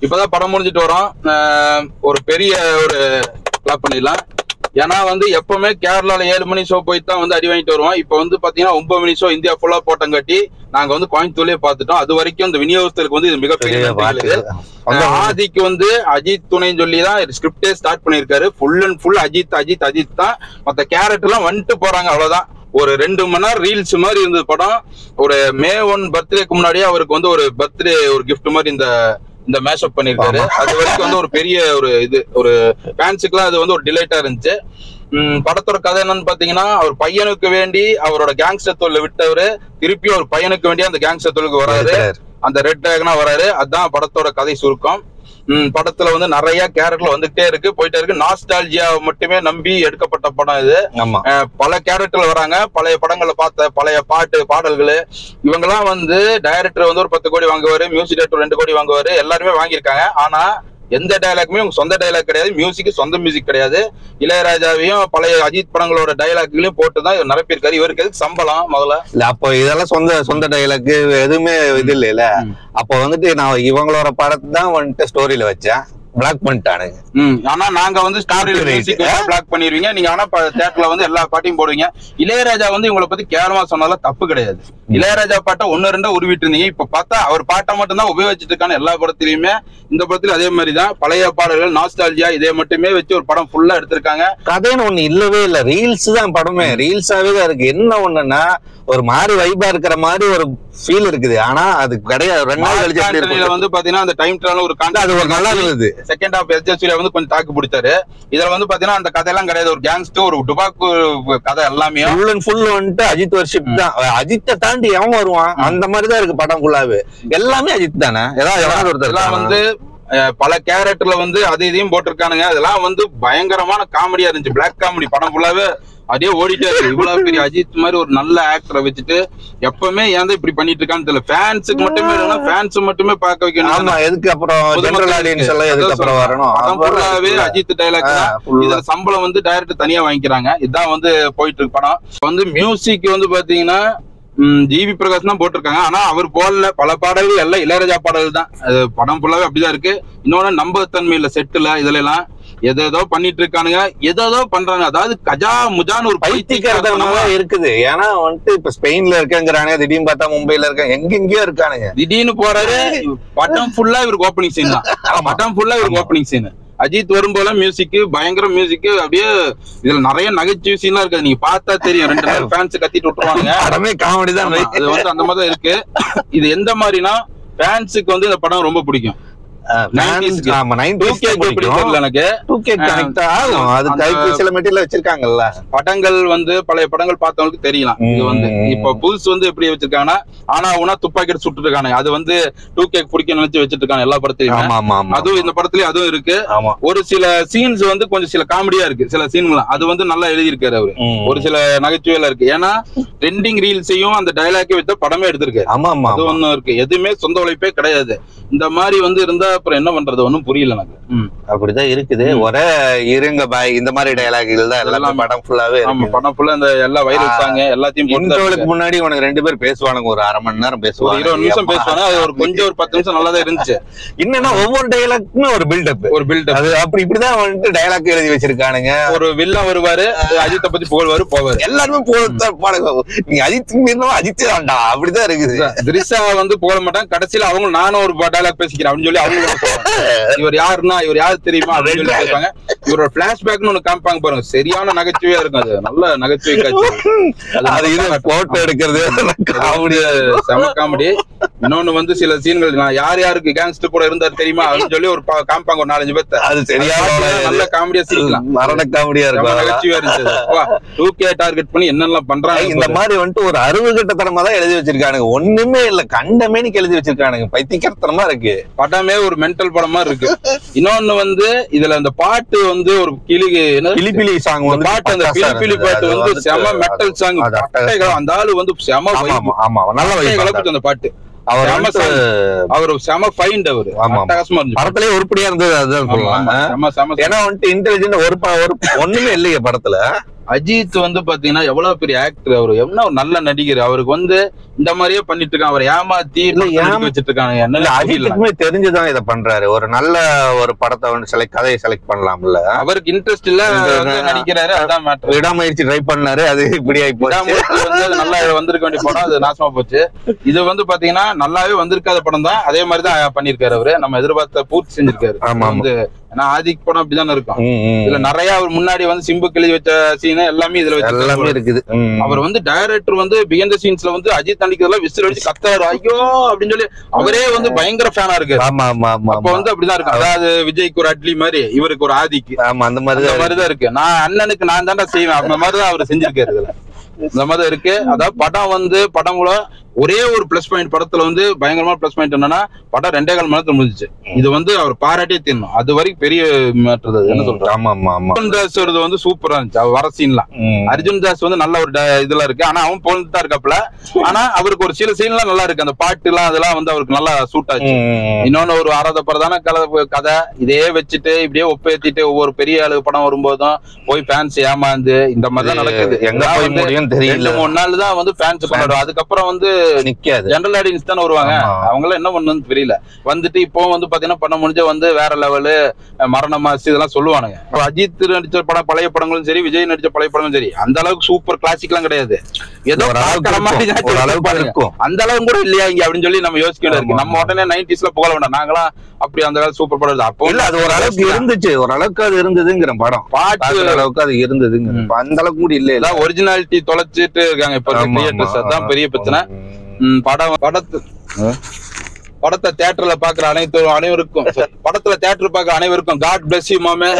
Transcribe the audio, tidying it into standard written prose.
இப்பதான் படம் முடிஞ்சிட்டு வரோம். ஒரு பெரிய ஒரு கிளாப் பண்ணிடலாம். ஏன்னா வந்து எப்பவுமே கேரளால 7 மணி ஷோ போய் தான் வந்து அடி வாங்கிட்டு வருவோம். இப்ப வந்து பாத்தீங்கன்னா 9 மணி ஷோ இந்தியா ஃபுல்லா போட்டம் கட்டி நாங்க வந்து கோயம்புத்தூர்லயே பாத்துட்டோம். அது வரைக்கும் இந்த விநியோகஸ்தருக்கு வந்து இது மிகப்பெரிய ஆதிக்கு வந்து அஜித் துணைன்னு சொல்லிதான் ஸ்கிரிப்டே ஸ்டார்ட் பண்ணிருக்காரு. Full and full Ajith Ajith Ajith தான். மத்த கேரக்டர் எல்லாம் வந்துட்டு போறாங்க, அவ்வளவுதான். ஒரு 2 மணி நேரம் ரீல்ஸ் மாதிரி இருந்தது படம். ஒரு May 1 பர்த்டேக்கு முன்னாடியே அவருக்கு வந்து ஒரு பர்த்டே ஒரு கிஃப்ட் மாதிரி இந்த மேஷப் பண்ணிருக்காரு. அது வரைக்கும் வந்து ஒரு பெரிய ஒரு இது ஒரு ஃபேன்ஸுக்குலாம் அது வந்து ஒரு டிலைட்டா இருந்துச்சு. படத்தோட கதை என்னன்னு பாத்தீங்கன்னா, அவர் பையனுக்கு வேண்டி அவரோட கேங்ஸ்டர் தொழில விட்டவரு திருப்பி ஒரு பையனுக்கு வேண்டி அந்த கேங்ஸ்டர் தொழிலுக்கு வராரு. அந்த ரெட் டிராகனா வராரு. அதுதான் படத்தோட கதை சுருக்கம். படத்துல வந்து நிறைய கேரக்டர் வந்துட்டே இருக்கு, போயிட்டே இருக்கு. நாஸ்டால்ஜியா மட்டுமே நம்பி எடுக்கப்பட்ட படம் இது. பல கேரக்டர் வராங்க. பழைய படங்களை பார்த்த பழைய பாடல்கள் இவங்கெல்லாம் வந்து டைரக்டர் வந்து ஒரு 10 கோடி வாங்குவாரு, மியூசிக் டைரக்டர் 2 கோடி வாங்குவாரு. எல்லாருமே வாங்கியிருக்காங்க. ஆனா எந்த டைலாக்குமே உங்க சொந்த டைலாக் கிடையாது, மியூசிக் சொந்த மியூசிக் கிடையாது. இளையராஜாவையும் பழைய அஜித் படங்களோட டைலாக்களையும் போட்டுதான் நிரப்பியிருக்காரு. இவருக்கு எதுக்கு சம்பளம் முதல்ல இல்ல? அப்போ இதெல்லாம் சொந்த டைலாக் எதுவுமே இது இல்ல. அப்போ வந்துட்டு நான் இவங்களோட படத்தை தான் வந்துட்டு ஸ்டோரியில வச்சேன், பிளாக் பண்ணிட்டானுங்க. ஆனா நாங்க வந்து ஸ்டாரியில மியூசிக் பிளாக் பண்ணிடுவீங்க நீங்க. ஆனா தியேட்டர்ல வந்து எல்லா பாட்டையும் போடுவீங்க. இளையராஜா வந்து இவங்களை பத்தி கேவலமா சொன்னாலும் தப்பு கிடையாது. இளையராஜா பாட்டை 1-2 உருவிட்டு இருந்தீங்க. இப்ப பார்த்தா அவர் பாட்டை மட்டும் தான் உபயோகிச்சுட்டு இருக்கான எல்லா படத்திலயுமே. இந்த படத்துல அதே மாதிரிதான் பழைய பாடல்கள் நாஸ்டால்ஜியா இதை மட்டுமே வச்சு ஒரு படம் ஃபுல்லா எடுத்திருக்காங்க. கதைன்னு ஒண்ணு இல்லவே இல்ல, ரீல்ஸ் தான் படமே. ரீல்ஸாவே தான் இருக்கு. என்ன ஒண்ணுன்னா ஒரு மாதிரி வைபா இருக்கிற மாதிரி ஒரு ஃபீல் இருக்குது. ஆனா அது கிடையாது. 2 நாள் கழிச்சு வந்து பாத்தீங்கன்னா அந்த டைம் டிராவல் ஒரு கான்செப்ட் அது ஒரு நல்லா இருந்தது. செகண்ட் ஹாஃப் எஸ்ஜே வந்து கொஞ்சம் தாக்கு பிடிச்சாரு. இதுல வந்து பாத்தீங்கன்னா அந்த கதையெல்லாம் கிடையாது. ஒரு கேங்ஸ்டர் ஒரு டுபாக்கு கதை எல்லாமே ஃபுல் அண்ட் ஃபுல் வந்துட்டு அஜித் வர்ஷிப் தான். அஜித்தை தாண்டி எவன் வருவான்? அந்த மாதிரிதான் இருக்கு படம் ஃபுல்லாவே. எல்லாமே அஜித் தானே. ஏதாவது ஒருத்தர் வந்து பல கேரக்டர்ல வந்து அது இதையும் போட்டிருக்கானுங்க. அதெல்லாம் வந்து பயங்கரமான காமெடியா இருந்துச்சு. பிளாக் காமெடி படம் ஃபுல்லாவே அதே ஓடிட்டே இருக்கு. இவ்வளவு பெரிய அஜித் மாதிரி ஒரு நல்ல ஆக்டரை வச்சுட்டு எப்பவுமே ஏன் இப்படி பண்ணிட்டு இருக்கான்னு தெரியல. ஃபேன்ஸுக்கு மட்டுமே இல்லைன்னா ஃபேன்ஸ் மட்டுமே பார்க்க வைக்கணும். எதுக்கு அப்புறம் ஜெனரல் ஆடியன்ஸ் எல்லாம் எதுக்கு அப்புறம் வரணும்? படம் ஃபுல்லாவே அஜித் டைலாக். இதுல சம்பளம் வந்து டைரக்டர் தனியா வாங்கிக்கிறாங்க. இதுதான் வந்து போயிட்டு இருக்கு படம். வந்து மியூசிக் வந்து பாத்தீங்கன்னா ஜிவி பிரகாஷ் தான் போட்டிருக்காங்க. ஆனா அவர் போடல. பல பாடல்கள் எல்லாம் இளையராஜா பாடல்கள் தான். அது படம் ஃபுல்லாவே அப்படிதான் இருக்கு. இன்னொன்னு நம்பகத்தன்மை இல்ல செட்டுல. இதுல எல்லாம் ஏதோ பண்ணிட்டு இருக்கானுங்க, ஏதோ பண்றாங்க. அதாவது கஜா முஜான்னு ஒரு பைத்தியக்காரத்தனமா இருக்குது. ஏன்னா வந்துட்டு இப்ப ஸ்பெயின்ல இருக்கங்கிறானே, திடீர்னு பார்த்தா மும்பைல இருக்க எங்கெங்கயோ இருக்கானுங்க. திடீர்னு போறாரு. படம் ஃபுல்லா இவருக்கு ஓப்பனிங் சீன் தான். படம் ஃபுல்லா இவருக்கு ஓப்பனிங் சீன். அஜித் வரும்போல மியூசிக் பயங்கர மியூசிக். அப்படியே இதுல நிறைய நகைச்சுவை சீன்லாம் இருக்காது. நீங்க பார்த்தா தெரியும். 2 நாள் ஃபேன்ஸ் கத்திட்டு விட்டுருவாங்க. படமே காமெடி தான். அது வந்து அந்த மாதிரி தான் இருக்கு. இது எந்த மாதிரினா ஃபேன்ஸுக்கு வந்து இந்த படம் ரொம்ப பிடிக்கும். படங்கள் வந்து பழைய படங்கள் பார்த்தவங்களுக்கு தெரியலாம். இது வந்து இப்ப புதுசு வந்து எப்படி வச்சிருக்காங்கன்னா, ஆனா உனா துப்பாக்கி சுட்டு இருக்காங்க. அது வந்து 2K பிடிக்க நினைச்சு வச்சிட்டு இருக்காங்க எல்லா படத்திலயும். அதுவும் இந்த படத்துலயும் அதுவும் இருக்கு. ஒரு சில சீன்ஸ் வந்து கொஞ்சம் சில காமெடியா இருக்கு. சில சீன்லாம் அது வந்து நல்லா எழுதி இருக்காரு அவரு. ஒரு சில நகைச்சுவையில இருக்கு. ஏன்னா ட்ரெண்டிங் ரீல்ஸையும் அந்த டைலாக்கே வச்ச படமே எடுத்திருக்காரு. அது ஒண்ணும் இருக்கு. எதுவுமே சொந்த உழைப்பே கிடையாது. இந்த மாதிரி வந்து இருந்தா அப்புறம் என்ன பண்றது ஒன்னும் புரியல எனக்கு. அப்படிதான் இருக்குது. ஒரே இருங்க பாய் இந்த மாதிரி டயலாகுகள் தான் எல்லாம் படம் ஃபுல்லாவே. படம் ஃபுல்லா இந்த எல்லா வைரல் சாங் எல்லாத்தையும் இன்ட்ரோலுக்கு முன்னாடி உனக்கு 2 பேர் பேசுவானுங்க. ஒரு 1/2 மணி நேரம் பேசுவாங்க, 20 நிமிஷம் பேசுவாங்க. அது ஒரு கொஞ்சம் ஒரு 10 நிமிஷம் நல்லா தான் இருந்துச்சு. என்னன்னா ஒவ்வொரு டயலாக்குமே ஒரு பில்டப் அது அப்படி இப்படிதான் வந்துட்டு டயலாக் எழுதி வச்சிருக்கானுங்க. ஒரு வில்லன் வருவாரு, அஜித்தை பத்தி புகழ்வாரு, போவாரு. எல்லாருமே புகழ்த்தாங்க. நீங்க அஜித் மீறினா அஜித் தான்டா அப்படிதான் இருக்குது. திரிஷா வந்து புகழ மாட்டாங்க. கடைசியில அவங்க நானும் ஒரு டயலாக் பேசிக்கிறேன் அப்படின்னு சொல்லி அவங்க இவர் யாருன்னா இவர் யாரு தெரியுமா அப்படின்னு சொல்லி பேசுவாங்க. இவரோட பிளாஷ்பேக்னு ஒண்ணு காமிப்பாங்க பாருங்க. சரியான நகைச்சுவையா இருக்கும். அது நல்ல நகைச்சுவை காட்சி. போட்டோ எடுக்கிறது செம காமெடி. இன்னொன்னு வந்து சில சீன்கள் நான் யாருக்கு கேங்ஸ்டர் கூட இருந்தாரு தெரியுமா அப்படின்னு சொல்லி ஒரு காமிப்பாங்க ஒரு 4-5 பேர்த்த. அது சரியான நல்ல காமெடியா சிரிக்கலாம். மரண காமெடியா இருக்கும். நகைச்சுவையா இருந்துச்சு. 2K டார்கெட் பண்ணி என்னெல்லாம் பண்றாங்க. இந்த மாதிரி வந்துட்டு ஒரு அறுவகட்டத்தனமா தான் எழுதி வச்சிருக்கானுங்க. ஒண்ணுமே இல்ல, கண்டமேனிக்கு எழுதி வச்சிருக்கானுங்க. பைத்தியக்காரத்தனமா இருக்கு. படமே ஒரு மென்டல் படமா இருக்கு. இன்னொன்னு வந்து இதுல அந்த பாட்டு வந்து ஒரு கிளிபிலி சாங் வந்து பாட்டு, அந்த கிளிபிலி பாட்டு வந்து செம மெட்டல் சாங். அந்த ஆளு வந்து செம நல்ல அந்த பாட்டு. அவர் செம ஃபைண்ட். அவரு படத்திலேயே உருப்படியா இருந்தது. அதுதான் சொல்லலாம். ஏன்னா வந்துட்டு இன்டெலிஜென்ட் ஒரு ஒண்ணுமே இல்லையே படத்துல. அஜித் வந்து பாத்தீங்கன்னா எவ்வளவு பெரிய ஆக்டர், அவரு என்ன ஒரு நல்ல நடிகர். அவருக்கு வந்து இந்த மாதிரியே பண்ணிட்டு இருக்கான், அவரை ஏமாத்தி வச்சிட்டு இருக்காங்க. அஜித்துக்குமே தெரிஞ்சுதான் இதை பண்றாரு. ஒரு நல்ல ஒரு படத்தை வந்து கதையை செலக்ட் பண்ணலாம்ல, அவருக்கு இன்ட்ரெஸ்ட் இல்ல நடிக்கிறாரு, அதான் மேட்டர். விடாமுயற்சி ட்ரை பண்ணாரு, அது இப்படி ஆகி போச்சு. நல்லா வந்திருக்க வேண்டிய படம் அது நாசமா போச்சு. இது வந்து பாத்தீங்கன்னா நல்லாவே வந்திருக்காத படம் தான், அதே மாதிரிதான் பண்ணிருக்காரு அவரு. நம்ம எதிர்பார்த்த பூர்த்தி செஞ்சிருக்காரு. வந்து ஏன்னா ஆதிக் படம் அப்படிதானே இருக்கும். இதுல நிறைய அவர் முன்னாடி வந்து சிம்பு கிளி வச்ச சீன் எல்லாமே இதுல எல்லாமே இருக்குது. அவர் வந்து டைரக்டர் வந்து பிஹைண்ட் தி சீன்ஸ்ல வந்து அஜித் நடிக்கிறதுல விசில் அடிச்சு கத்தாரு, ஐயோ அப்படின்னு சொல்லி அவரே வந்து பயங்கர ஃபேனா இருக்காரு. அப்ப வந்து அப்படிதான் இருக்கு. அதாவது விஜய்க்கு ஒரு அட்லி மாதிரி இவருக்கு ஒரு ஆதிக்கு அந்த மாதிரிதான் இருக்கு. நான் அண்ணனுக்கு நான் தாண்டா செய்வேன், அந்த மாதிரிதான் அவர் செஞ்சிருக்காரு. இதுல இந்த மாதிரி இருக்கு. அதாவது படம் வந்து படங்கள ஒரே ஒரு பிளஸ் பாயிண்ட் படத்துல வந்து பயங்கரமான பிளஸ் பாயிண்ட் என்னன்னா படம் 2.25 மணி நேரத்துல முடிஞ்சிச்சு. இது வந்து அவர் பாராட்டே தீரணும். அது வரைக்கும் பெரிய மேட்டர். என்ன சொல்றாரு, அர்ஜுன் தாஸ் வந்து சூப்பரா இருந்துச்சு. அவர் வர சீன்லாம் அர்ஜுன் தாஸ் வந்து நல்ல ஒரு இதெல்லாம் இருக்கு. ஆனா அவன் போலதான் தான் இருக்காப்ல. ஆனா அவருக்கு ஒரு சில சீன் எல்லாம் நல்லா இருக்கு. அந்த பாட்டு எல்லாம் அதெல்லாம் வந்து அவருக்கு நல்லா சூட் ஆச்சு. இன்னொன்னு ஒரு ஆராத பரதான கதை இதே வச்சுட்டு இப்படியே ஒப்பேத்திட்டு ஒவ்வொரு பெரிய ஆளு படம் வரும்போதும் போய் ஃபேன்ஸ் ஏமாந்து இந்த மாதிரிதான் நடக்குது. எங்க போய் முடியும் தெரியல. 2-3 நாள் தான் வந்து ஃபேன்ஸ் கொண்டாடுவோம். அதுக்கப்புறம் வந்து ஜெனரல் ஆடியன்ஸ் தானே வருவாங்க. அவங்க எல்லாம் என்ன பண்ணணும்னு தெரியல. வந்துட்டு இப்போ வந்து பாத்தீங்கன்னா பண்ண முடிஞ்ச வந்து வேற லெவலு மரணமாசி இதெல்லாம் சொல்லுவானுங்க. அஜித் நடிச்ச படம் பழைய படங்களும் சரி, விஜய் நடிச்ச பழைய படங்களும் சரி, அந்த அளவுக்கு சூப்பர் கிளாசிக் எல்லாம் கிடையாது. ஏதோ அந்த அளவுக்கு கூட இல்லையா இங்க அப்படின்னு சொல்லி நம்ம யோசிக்க வேண்டியது. நம்ம உடனே 90s புகழ வேண்டாம். நாங்களாம் அப்படி அந்த காலம் சூப்பர் படம் அப்போ இல்ல, அது ஒரு அளவுக்கு இருந்துச்சு. ஒரு அளவுக்கு அது இருந்ததுங்கிற படம் பாட்டு அளவுக்கு அது இருந்ததுங்க. அந்த அளவுக்கு கூட இல்ல. ஒரிஜினாலிட்டி தொலைச்சிட்டு இருக்காங்க இப்ப கிரியேட்டர்ஸ். அதான் பெரிய பிரச்சனை. படத்தை தியேட்டர்ல பாக்குற அனைவருக்கும், படத்துல தியேட்டர் பாக்குற அனைவருக்கும் காட் பிளஸ் யூ மாமே.